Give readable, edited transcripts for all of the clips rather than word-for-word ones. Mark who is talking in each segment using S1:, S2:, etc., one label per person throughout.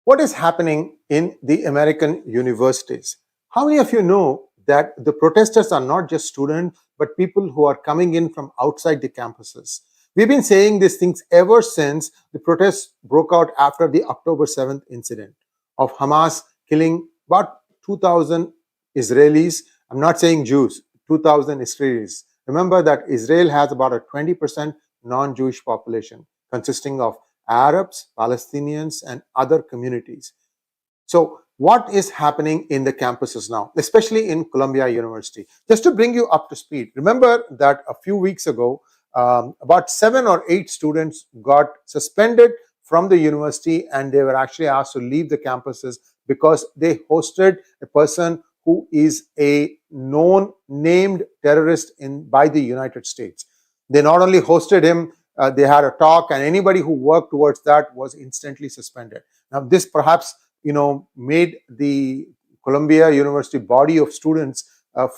S1: What is happening in the American universities? How many of you know that the protesters are not just students, but people who are coming in from outside the campuses? We've been saying these things ever since the protests broke out after the October 7th incident of Hamas killing about 2,000 Israelis. I'm not saying Jews, 2,000 Israelis. Remember that Israel has about a 20% non-Jewish population consisting of Arabs, Palestinians, and other communities. So what is happening in the campuses now, especially in Columbia University? Just to bring you up to speed, remember that a few weeks ago, about 7 or 8 students got suspended from the university, and they were actually asked to leave the campuses because they hosted a person who is a known named terrorist by the United States. They not only hosted him, they had a talk, and anybody who worked towards that was instantly suspended. Now, this perhaps made the Columbia University body of students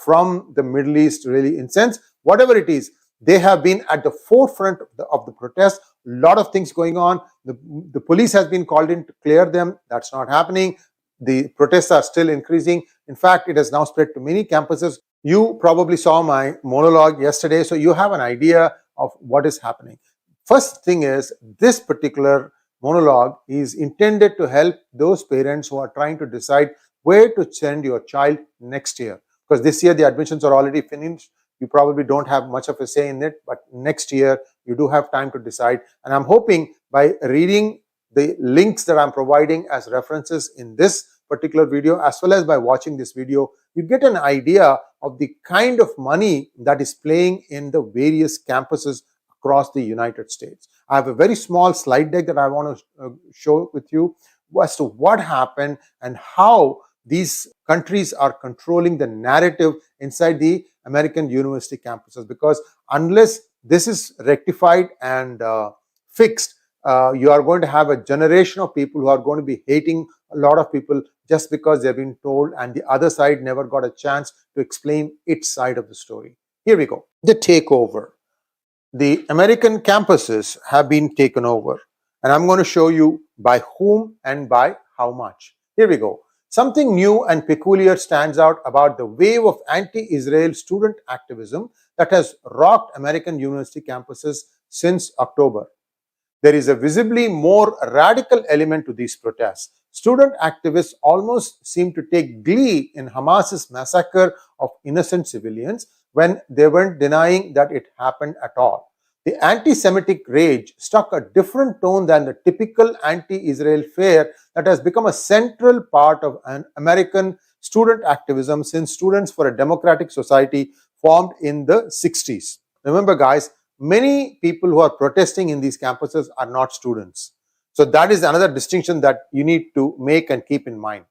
S1: from the Middle East really incensed. Whatever it is, they have been at the forefront of the protest. A lot of things going on. The police has been called in to clear them. That's not happening. The protests are still increasing. In fact, it has now spread to many campuses. You probably saw my monologue yesterday, so you have an idea of what is happening. First thing is, this particular monologue is intended to help those parents who are trying to decide where to send your child next year. Because this year the admissions are already finished. You probably don't have much of a say in it, but next year you do have time to decide. And I'm hoping by reading the links that I'm providing as references in this particular video, as well as by watching this video, you get an idea of the kind of money that is playing in the various campuses across the United States. I have a very small slide deck that I want to show with you as to what happened and how these countries are controlling the narrative inside the American university campuses. Because unless this is rectified and fixed, you are going to have a generation of people who are going to be hating a lot of people just because they've been told, and the other side never got a chance to explain its side of the story. Here we go. The takeover. The American campuses have been taken over, and I'm going to show you by whom and by how much. Here we go. Something new and peculiar stands out about the wave of anti-Israel student activism that has rocked American university campuses since October. There is a visibly more radical element to these protests. Student activists almost seem to take glee in Hamas's massacre of innocent civilians when they weren't denying that it happened at all. The anti-Semitic rage struck a different tone than the typical anti-Israel fare that has become a central part of an American student activism since Students for a Democratic Society formed in the 60s. Remember, guys, many people who are protesting in these campuses are not students. So that is another distinction that you need to make and keep in mind.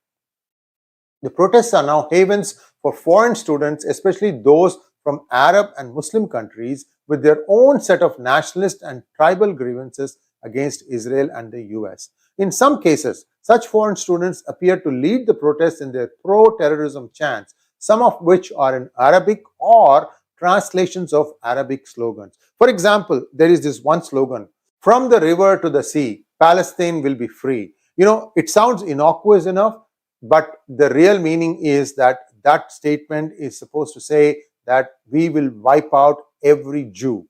S1: The protests are now havens for foreign students, especially those from Arab and Muslim countries with their own set of nationalist and tribal grievances against Israel and the US. In some cases, such foreign students appear to lead the protests in their pro-terrorism chants, some of which are in Arabic or translations of Arabic slogans. For example, there is this one slogan, "From the river to the sea, Palestine will be free." It sounds innocuous enough, but the real meaning is that that statement is supposed to say that we will wipe out every Jew.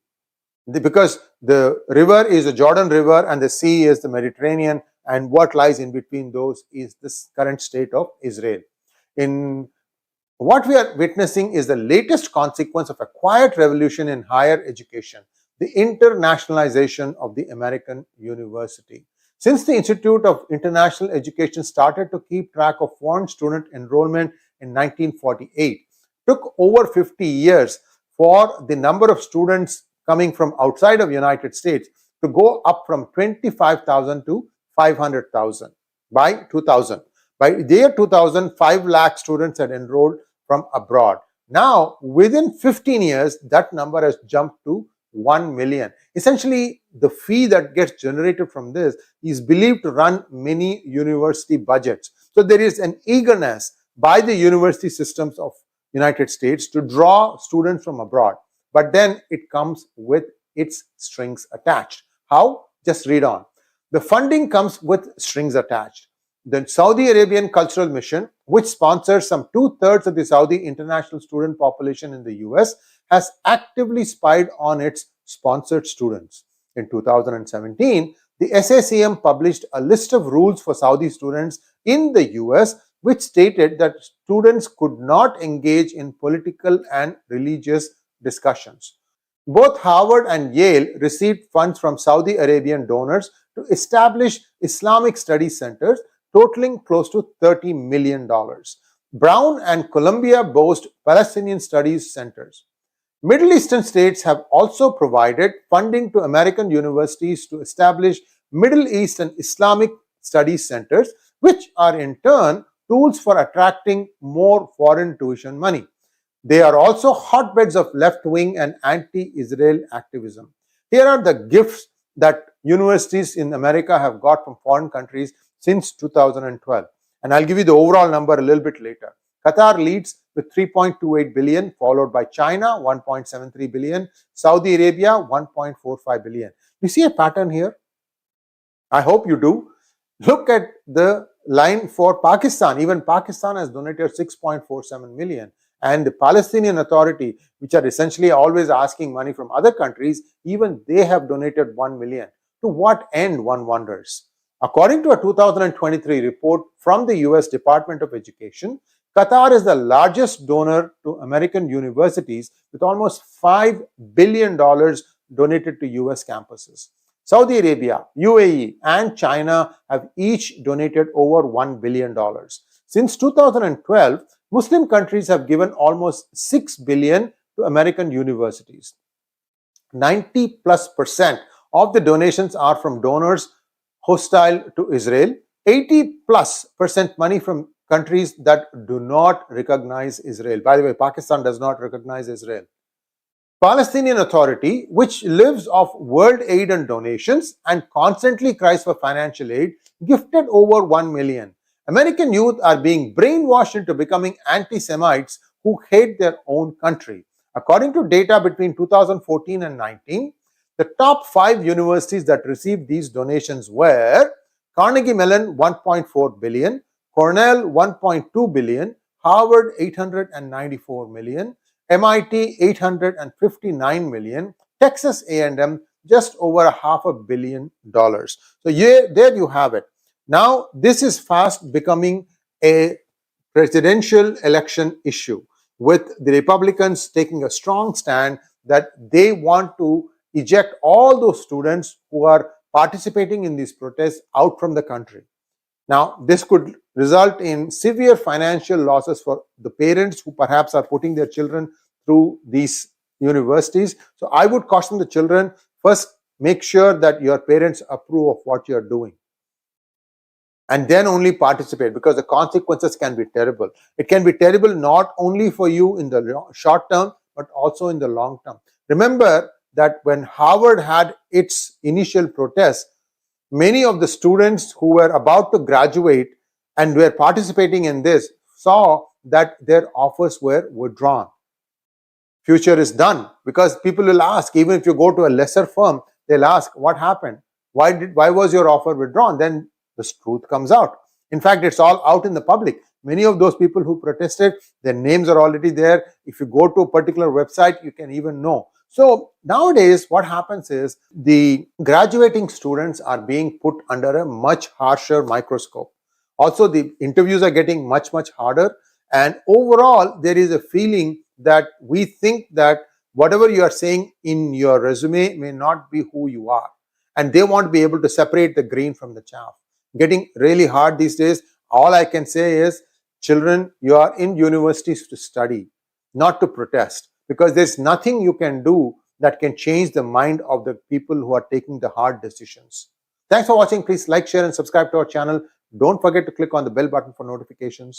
S1: Because the river is the Jordan River and the sea is the Mediterranean, and what lies in between those is this current state of Israel. What we are witnessing is the latest consequence of a quiet revolution in higher education, the internationalization of the American university. Since the Institute of International Education started to keep track of foreign student enrollment in 1948, it took over 50 years for the number of students coming from outside of the United States to go up from 25,000 to 500,000 by 2000. By the year 2000, 5 lakh students had enrolled from abroad. Now, within 15 years, that number has jumped to 1 million. Essentially, the fee that gets generated from this is believed to run many university budgets. So there is an eagerness by the university systems of United States to draw students from abroad. But then it comes with its strings attached. How? Just read on. The funding comes with strings attached. the Saudi Arabian Cultural Mission, which sponsors some 2/3 of the Saudi international student population in the US, has actively spied on its sponsored students. In 2017, the SACM published a list of rules for Saudi students in the US, which stated that students could not engage in political and religious discussions. Both Harvard and Yale received funds from Saudi Arabian donors to establish Islamic studies centers totaling close to $30 million. Brown and Columbia boast Palestinian studies centers. Middle Eastern states have also provided funding to American universities to establish Middle East and Islamic studies centers, which are in turn tools for attracting more foreign tuition money. They are also hotbeds of left-wing and anti-Israel activism. Here are the gifts that universities in America have got from foreign countries since 2012. And I'll give you the overall number a little bit later. Qatar leads with 3.28 billion, followed by China, 1.73 billion, Saudi Arabia, 1.45 billion. You see a pattern here? I hope you do. Look at the line for Pakistan. Even Pakistan has donated 6.47 million. And the Palestinian Authority, which are essentially always asking money from other countries, even they have donated 1 million. To what end, one wonders? According to a 2023 report from the US Department of Education, Qatar is the largest donor to American universities with almost $5 billion donated to US campuses. Saudi Arabia, UAE, and China have each donated over $1 billion. Since 2012, Muslim countries have given almost $6 billion to American universities. 90+% of the donations are from donors hostile to Israel, 80+% money from countries that do not recognize Israel. By the way, Pakistan does not recognize Israel. Palestinian Authority, which lives off world aid and donations and constantly cries for financial aid, gifted over 1 million. American youth are being brainwashed into becoming anti-Semites who hate their own country. According to data between 2014 and 19, the top 5 universities that received these donations were Carnegie Mellon 1.4 billion, Cornell 1.2 billion, Harvard 894 million, MIT 859 million, Texas A&M just over $500 million. So there you have it. Now this is fast becoming a presidential election issue, with the Republicans taking a strong stand that they want to eject all those students who are participating in these protests out from the country. Now, this could result in severe financial losses for the parents who perhaps are putting their children through these universities. So I would caution the children, first make sure that your parents approve of what you're doing, and then only participate, because the consequences can be terrible. It can be terrible not only for you in the short term, but also in the long term. Remember that when Harvard had its initial protests, many of the students who were about to graduate and were participating in this saw that their offers were withdrawn. Future is done, because people will ask, even if you go to a lesser firm, they'll ask, what happened? Why was your offer withdrawn? Then the truth comes out. In fact, it's all out in the public. Many of those people who protested, their names are already there. If you go to a particular website, you can even know. So nowadays, what happens is the graduating students are being put under a much harsher microscope. Also, the interviews are getting much harder. And overall, there is a feeling that we think that whatever you are saying in your resume may not be who you are. And they want to be able to separate the grain from the chaff. Getting really hard these days. All I can say is, children, you are in universities to study, not to protest, because there's nothing you can do that can change the mind of the people who are taking the hard decisions. Thanks for watching. Please like, share, and subscribe to our channel. Don't forget to click on the bell button for notifications.